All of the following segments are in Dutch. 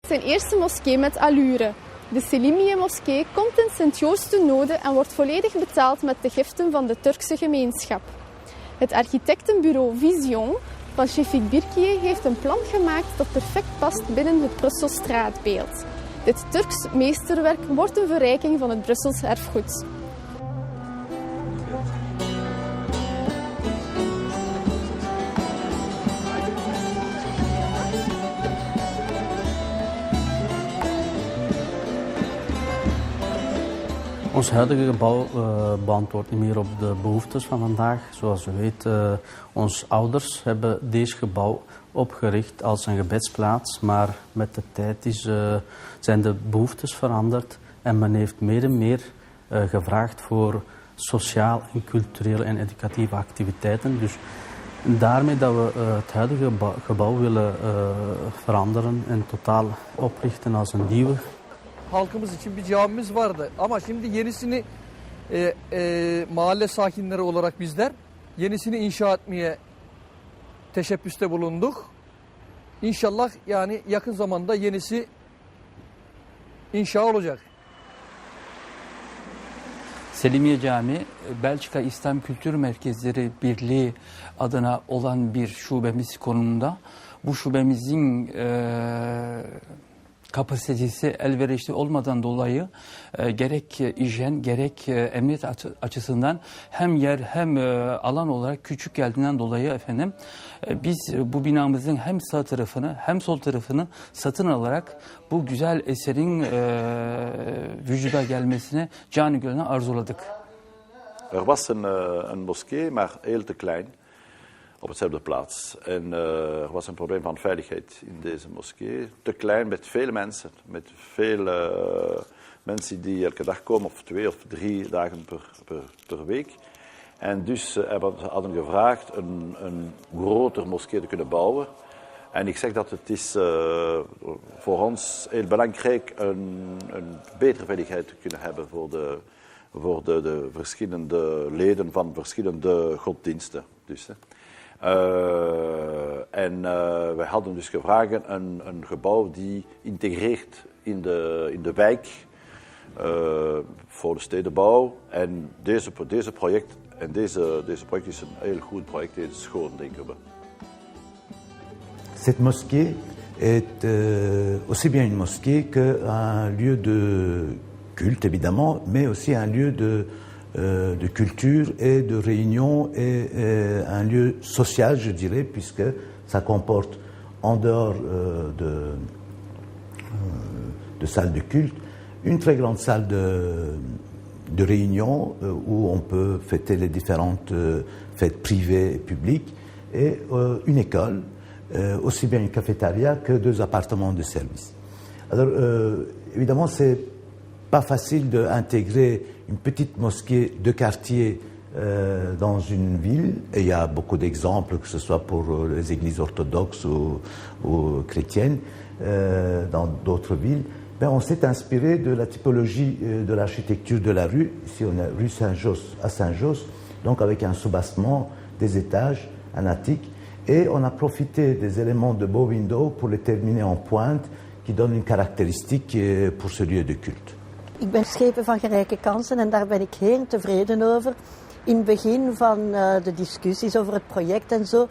zijn eerste moskee met allure. De Selimiye-moskee komt in Sint-Joost te Noden en wordt volledig betaald met de giften van de Turkse gemeenschap. Het architectenbureau Vision van Şefik Birkiye heeft een plan gemaakt dat perfect past binnen het Brussels straatbeeld. Dit Turks meesterwerk wordt een verrijking van het Brussels erfgoed. Ons huidige gebouw beantwoordt niet meer op de behoeftes van vandaag. Zoals u weet, onze ouders hebben deze gebouw opgericht als een gebedsplaats. Maar met de tijd zijn de behoeftes veranderd en men heeft meer en meer gevraagd voor sociaal en culturele en educatieve activiteiten. Dus daarmee dat we het huidige gebouw willen veranderen en totaal oprichten als een nieuwe. Halkımız için bir camimiz vardı ama şimdi yenisini mahalle sakinleri olarak bizler yenisini inşa etmeye teşebbüste bulunduk. İnşallah yani yakın zamanda yenisi inşa olacak. Selimiye Camii, Belçika İslam Kültür Merkezleri Birliği adına olan bir şubemiz konumunda. Bu şubemizin kapasitesi elverişli olmadan dolayı gerek hijyen gerek emniyet açısından hem yer hem alan olarak küçük geldiğinden dolayı efendim biz bu binamızın hem sağ tarafını hem sol tarafını satın alarak bu güzel eserin vücuda gelmesine canı gönülden arzuladık. Was een moskee, maar heel te klein. Op hetzelfde plaats. En er was een probleem van veiligheid in deze moskee. Te klein met veel mensen. Met veel mensen die elke dag komen, of 2 of 3 dagen per week. En dus we hadden gevraagd een groter moskee te kunnen bouwen. En ik zeg dat het is voor ons heel belangrijk een betere veiligheid te kunnen hebben voor de verschillende leden van verschillende godsdiensten. Dus, wij hadden dus gevraagd een gebouw die integreert in de wijk voor de stedenbouw. En deze project is een heel goed project, het is schoon, denken we. Cette mosquée est aussi bien une mosquée qu'un lieu de culte, évidemment, mais aussi un lieu de culture et de réunion et un lieu social, je dirais, puisque ça comporte, en dehors de salles de culte, une très grande salle de réunion où on peut fêter les différentes fêtes privées et publiques, et une école, aussi bien une cafétéria que 2 appartements de service. Alors, évidemment, c'est pas facile d'intégrer une petite mosquée de quartier dans une ville. Et il y a beaucoup d'exemples, que ce soit pour les églises orthodoxes ou chrétiennes, dans d'autres villes. Ben, on s'est inspiré de la typologie de l'architecture de la rue. Ici, on est rue Saint-Josse à Saint-Josse, donc avec un soubassement, des étages, un attique. Et on a profité des éléments de bow window pour les terminer en pointe, qui donnent une caractéristique pour ce lieu de culte. Ik ben schepen van gelijke kansen en daar ben ik heel tevreden over. In het begin van de discussies over het project en zo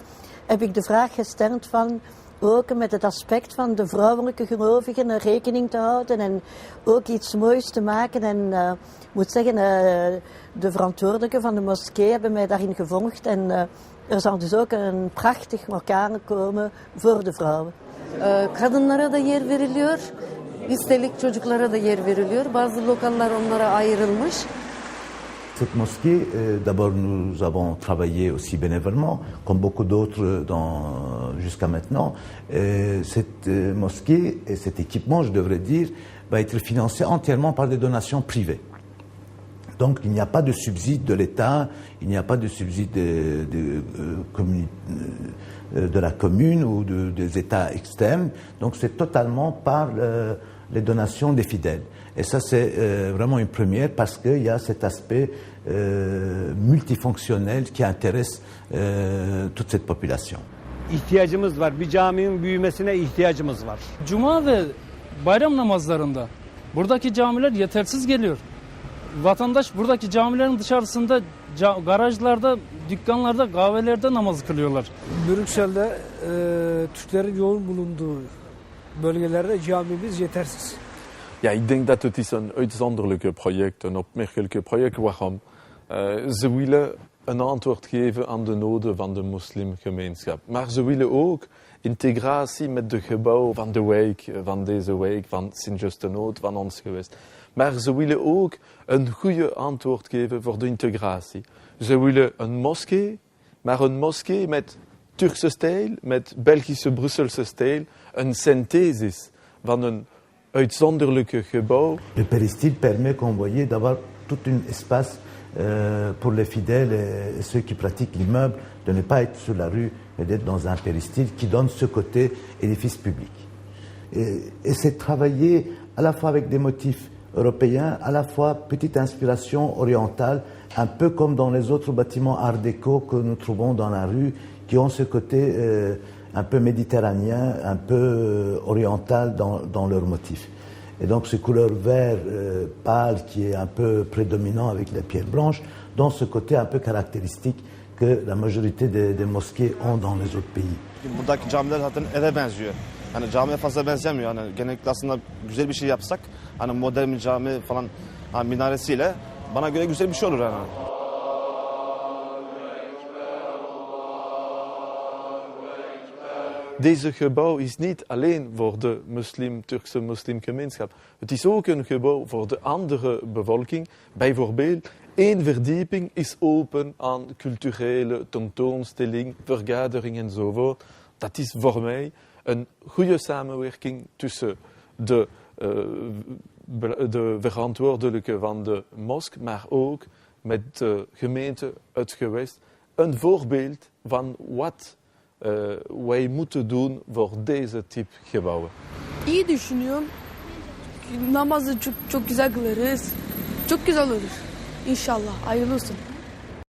heb ik de vraag gesteld van ook met het aspect van de vrouwelijke gelovigen rekening te houden en ook iets moois te maken. En ik moet zeggen, de verantwoordelijken van de moskee hebben mij daarin gevolgd en er zal dus ook een prachtig lokaal komen voor de vrouwen. Kadınlara da yer veriliyor. Üstelik çocuklara da yer veriliyor. Bazı lokaller onlara ayrılmış. Cette mosquée, d'abord nous avons travaillé aussi bénévolement, comme beaucoup d'autres jusqu'à maintenant. Cette mosquée et cet équipement, je devrais dire, va être financé entièrement par des donations privées. Donc il n'y a pas de subside de l'État, il n'y a pas de subside de la commune ou des États externes. Donc c'est totalement par les donations des fidèles. Et ça c'est vraiment une première parce qu'il y a cet aspect multifonctionnel qui intéresse toute cette population. İhtiyacımız var. Bir caminin büyümesine ihtiyacımız var. Cuma ve bayram namazlarında. Buradaki camiler yetersiz geliyor. Vatandaş buradaki camilerin dışarısında, garajlarda, dükkanlarda, kahvelerde namaz kılıyorlar. Brüksel'de Türklerin yoğun bulunduğu bölgelerde camimiz yetersiz. Ja, ik denk dat het is een uitzonderlijke project, een opmerkelijke project. Waarom? Ze willen een antwoord geven aan de noden van de moslimgemeenschap. Maar ze willen ook integratie met de gebouwen van de wijk, van deze wijk, van Sint-Justenoot, van ons gewest. Maar ze willen ook een goede antwoord geven voor de integratie. Ze willen een moskee, maar een moskee met Turkse stijl, met Belgische Brusselse stijl, een synthesis van een uitzonderlijke gebouw. Le péristyle permet, comme vous voyez, d'avoir tout un espace pour les fidèles et ceux qui pratiquent l'immeuble, de ne pas être sur la rue, mais d'être dans un péristyle qui donne ce côté édifice public. Et c'est travailler à la fois avec des motifs européens, à la fois petite inspiration orientale, un peu comme dans les autres bâtiments art déco que nous trouvons dans la rue, qui ont ce côté un peu méditerranéen, un peu oriental dans leurs motifs. Et donc ce couleur vert pâle qui est un peu prédominant avec les pierres blanches, dans ce côté un peu caractéristique que la majorité des mosquées ont dans les autres pays. Buradaki camiler zaten eve benziyor. Hani camiye fazla benzemiyor. Hani genellikle aslında güzel bir şey yapsak, hani modern bir cami falan hani minaresiyle bana göre güzel bir şey olur yani. Deze gebouw is niet alleen voor de Turkse moslimgemeenschap. Het is ook een gebouw voor de andere bevolking. Bijvoorbeeld, 1 verdieping is open aan culturele tentoonstelling, vergadering enzovoort. Dat is voor mij een goede samenwerking tussen de verantwoordelijke van de mosk, maar ook met de gemeente het gewest. Een voorbeeld van wat wij moeten doen voor deze type gebouwen. İyi düşünüyorum. Namazı çok güzel kılarız. Çok güzel olur. İnşallah. Hayırlı olsun.